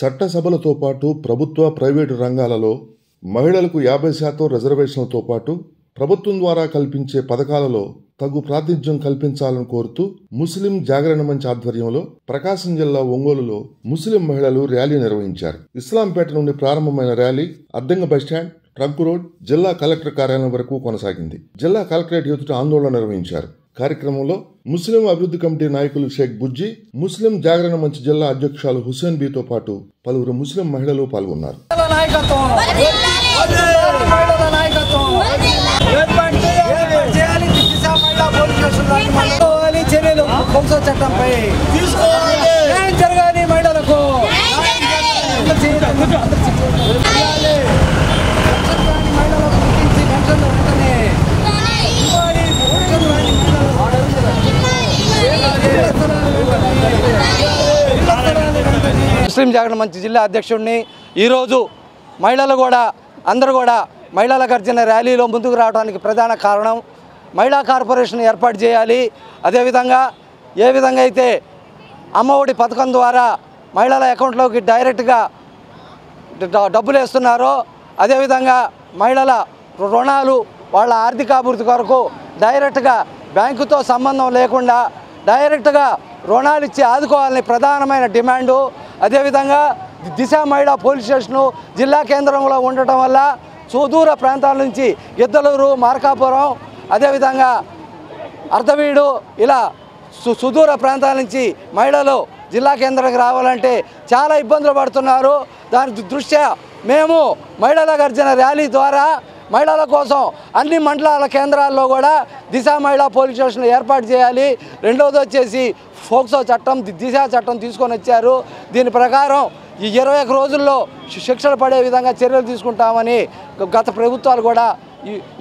చట్టసభలతో పాటు ప్రభుత్వ ప్రైవేటు రంగాలలో మహిళలకు 50% రిజర్వేషన్లతో పాటు ప్రభుత్వం ద్వారా కల్పించే పథకాలలో తగు ప్రాతినిధ్యం కల్పించాలని కోరుతూ ముస్లిం జాగరణ మంచ్ ఆధ్వర్యంలో ప్రకాశం జిల్లా ఒంగోలులో ముస్లిం మహిళలు ర్యాలీ నిర్వహించారు. ఇస్లాంపేట నుండి ప్రారంభమైన ర్యాలీ అద్దంగ బస్టాండ్, ట్రంక్ రోడ్, జిల్లా కలెక్టర్ కార్యాలయం వరకు కొనసాగింది. జిల్లా కలెక్టరేట్ ఎదుట ఆందోళన నిర్వహించారు. కార్యక్రమంలో ముస్లిం అభివృద్ధి కమిటీ నాయకులు షేక్ బుజ్జి, ముస్లిం జాగరణ మంచ్ జిల్లా అధ్యక్షులు హుసేన్ బీతో పాటు పలువురు ముస్లిం మహిళలు పాల్గొన్నారు. ముస్లిం జాగరణ మంచ్ జిల్లా అధ్యక్షుడిని ఈరోజు మహిళలు కూడా అందరూ కూడా మహిళల గర్జన ర్యాలీలో ముందుకు రావడానికి ప్రధాన కారణం మహిళా కార్పొరేషన్ ఏర్పాటు చేయాలి. అదేవిధంగా ఏ విధంగా అయితే అమ్మఒడి పథకం ద్వారా మహిళల అకౌంట్లోకి డైరెక్ట్గా డబ్బులు వేస్తున్నారో అదేవిధంగా మహిళల రుణాలు వాళ్ళ ఆర్థికాభివృద్ధి కొరకు డైరెక్ట్గా బ్యాంకుతో సంబంధం లేకుండా డైరెక్ట్గా రుణాలు ఇచ్చి ఆదుకోవాలని ప్రధానమైన డిమాండు. అదేవిధంగా దిశ మహిళా పోలీస్ స్టేషను జిల్లా కేంద్రంలో ఉండటం వల్ల సుదూర ప్రాంతాల నుంచి గిద్దలూరు, మార్కాపురం, అదేవిధంగా అర్ధవీడు ఇలా సుదూర ప్రాంతాల నుంచి మహిళలు జిల్లా కేంద్రానికి రావాలంటే చాలా ఇబ్బందులు పడుతున్నారు. దాని దృష్ట్యా మేము మహిళల గర్జన ర్యాలీ ద్వారా మహిళల కోసం అన్ని మండలాల కేంద్రాల్లో కూడా దిశ మహిళా పోలీస్ స్టేషన్ ఏర్పాటు చేయాలి. రెండవది వచ్చేసి ఫోక్సో చట్టం, దిశ చట్టం తీసుకొని వచ్చారు. దీని ప్రకారం ఈ 21 రోజుల్లో శిక్షలు పడే విధంగా చర్యలు తీసుకుంటామని గత ప్రభుత్వాలు కూడా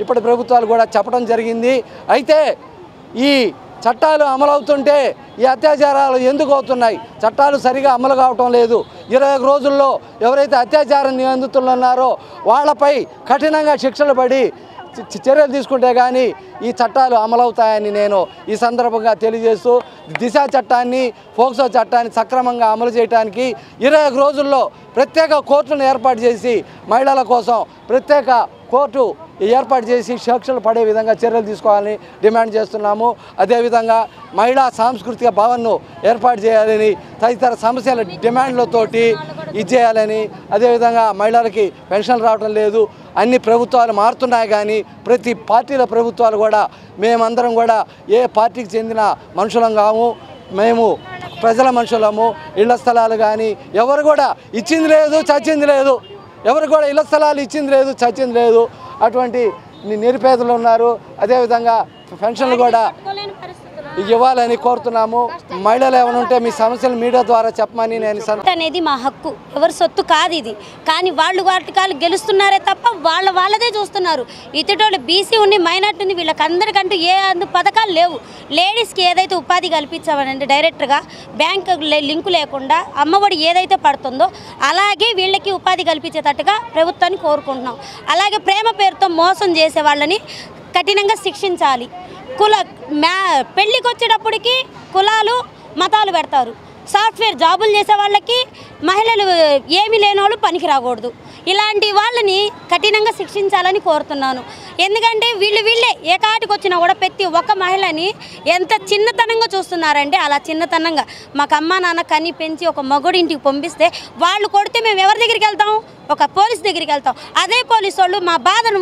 ఇప్పటి ప్రభుత్వాలు కూడా చెప్పడం జరిగింది. అయితే ఈ చట్టాలు అమలవుతుంటే ఈ అత్యాచారాలు ఎందుకు అవుతున్నాయి? చట్టాలు సరిగా అమలు కావటం లేదు. 21 రోజుల్లో ఎవరైతే అత్యాచార నిందితులు ఉన్నారో వాళ్ళపై కఠినంగా శిక్షలు పడి చర్యలు తీసుకుంటే కానీ ఈ చట్టాలు అమలవుతాయని నేను ఈ సందర్భంగా తెలియజేస్తూ దిశ చట్టాన్ని, ఫోక్సో చట్టాన్ని సక్రమంగా అమలు చేయడానికి 21 రోజుల్లో ప్రత్యేక కోర్టులను ఏర్పాటు చేసి మహిళల కోసం ప్రత్యేక కోర్టు ఏర్పాటు చేసి శిక్షలు పడే విధంగా చర్యలు తీసుకోవాలని డిమాండ్ చేస్తున్నాము. అదేవిధంగా మహిళా సాంస్కృతిక భవన్ను ఏర్పాటు చేయాలని తదితర సమస్యల డిమాండ్లతోటి ఇది చేయాలని, అదేవిధంగా మహిళలకి పెన్షన్ రావడం లేదు. అన్ని ప్రభుత్వాలు మారుతున్నాయి కానీ ప్రతి పార్టీల ప్రభుత్వాలు కూడా మేమందరం కూడా ఏ పార్టీకి చెందిన మనుషులం కాము, మేము ప్రజల మనుషులము. ఇళ్ల స్థలాలు కానీ ఎవరు కూడా ఇచ్చింది లేదు, చచ్చింది లేదు. ఎవరు కూడా ఇళ్ల స్థలాలు ఇచ్చింది లేదు, చచ్చింది లేదు. అటువంటి నిరుపేదలు ఉన్నారు. అదేవిధంగా పెన్షన్లు కూడా ఇవ్వాలని కోరుతున్నాము. మహిళలు ఏమైనా ఉంటే మీ సమస్యలు మీడియా ద్వారా చెప్పమని నేను అనేది మా హక్కు, ఎవరి సొత్తు కాదు ఇది. కానీ వాళ్ళు వాటికాలు గెలుస్తున్నారే తప్ప వాళ్ళదే చూస్తున్నారు. ఇతరులు బీసీ ఉండి మైనార్టీ ఉంది, వీళ్ళకి అందరికంటూ ఏ పథకాలు లేవు. లేడీస్కి ఏదైతే ఉపాధి కల్పించామనంటే డైరెక్ట్గా బ్యాంకు లింకు లేకుండా అమ్మఒడి ఏదైతే పడుతుందో అలాగే వీళ్ళకి ఉపాధి కల్పించేటట్టుగా ప్రభుత్వాన్ని కోరుకుంటున్నాం. అలాగే ప్రేమ పేరుతో మోసం చేసే వాళ్ళని కఠినంగా శిక్షించాలి. పెళ్ళికి వచ్చేటప్పటికి కులాలు మతాలు పెడతారు. సాఫ్ట్వేర్ జాబులు చేసే వాళ్ళకి మహిళలు ఏమీ లేని వాళ్ళు పనికి రాకూడదు. ఇలాంటి వాళ్ళని కఠినంగా శిక్షించాలని కోరుతున్నాను. ఎందుకంటే వీళ్ళే ఏ కాటికి వచ్చినా కూడా ప్రతి ఒక్క మహిళని ఎంత చిన్నతనంగా చూస్తున్నారంటే అలా చిన్నతనంగా మాకు అమ్మ నాన్న కని పెంచి ఒక మగోడి ఇంటికి పంపిస్తే వాళ్ళు కొడితే మేము ఎవరి దగ్గరికి వెళ్తాం? ఒక పోలీస్ దగ్గరికి వెళ్తాం. అదే పోలీసు వాళ్ళు మా బాధను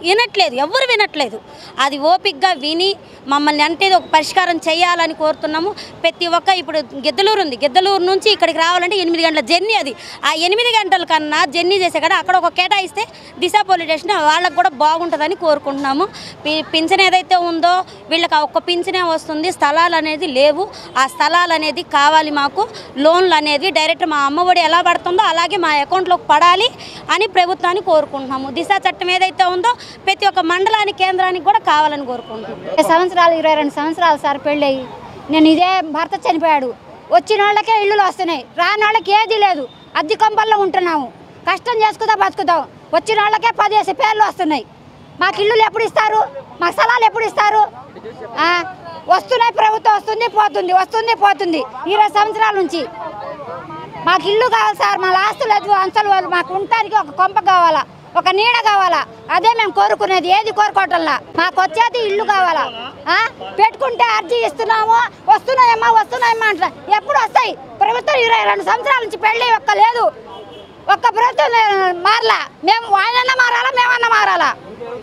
వినట్లేదు, ఎవరు వినట్లేదు. అది ఓపికగా విని మమ్మల్ని అంటే ఒక పరిష్కారం చేయాలని కోరుతున్నాము. ప్రతి ఒక్క ఇప్పుడు గిద్దలూరు ఉంది, గిద్దలూరు నుంచి ఇక్కడికి రావాలంటే 8 గంటల జర్నీ. అది ఆ 8 గంటల కన్నా జర్నీ చేసే కదా అక్కడ ఒక కేటాయిస్తే దిశ పోలీస్ స్టేషన్ వాళ్ళకు కూడా బాగుంటుందని కోరుకుంటున్నాము. పింఛన్ ఏదైతే ఉందో వీళ్ళకి ఒక్క పింఛనే వస్తుంది, స్థలాలు అనేది లేవు. ఆ స్థలాలు అనేది కావాలి మాకు. లోన్లు అనేది డైరెక్ట్ మా అమ్మఒడి ఎలా పడుతుందో అలాగే మా అకౌంట్లోకి పడాలి అని ప్రభుత్వాన్ని కోరుకుంటున్నాము. దిశ చట్టం ఏదైతే ఉందో ప్రతి ఒక్క మండలానికి కేంద్రానికి కూడా కావాలని కోరుకుంటున్నాము. 22 సంవత్సరాలు సార్ పెళ్ళయి నేను ఇదే భర్త చనిపోయాడు. వచ్చిన వాళ్ళకే ఇళ్ళు వస్తున్నాయి, రాని వాళ్ళకి ఏది లేదు. అద్దె కంపల్లో ఉంటున్నాము, కష్టం చేసుకుందా బతుకుతాం. వచ్చిన వాళ్ళకే 10 పేర్లు వస్తున్నాయి. మాకు ఇల్లులు ఎప్పుడు ఇస్తారు? మాకు స్థలాలు ఎప్పుడు ఇస్తారు? వస్తున్నాయి, ప్రభుత్వం వస్తుంది పోతుంది, వస్తుంది పోతుంది 20 సంవత్సరాల నుంచి. మాకు ఇల్లు కావాలి సార్, మా ఆస్తులు లేదు అంచలు మాకు ఉండటానికి ఒక కొంప కావాలా, ఒక నీడ కావాలా, అదే మేము కోరుకునేది. ఏది కోరుకోవటంలా మాకు వచ్చేది ఇల్లు కావాలా. పెట్టుకుంటే అర్జీ ఇస్తున్నాము, వస్తున్నాయమ్మా అంటారు. ఎప్పుడు వస్తాయి? ప్రభుత్వం 22 సంవత్సరాల నుంచి పెళ్ళి ఒక్క లేదు, ఒక్క ప్రభుత్వం మారలా. మేము ఆయనన్నా మారాలా, మేమన్నా మారాలా?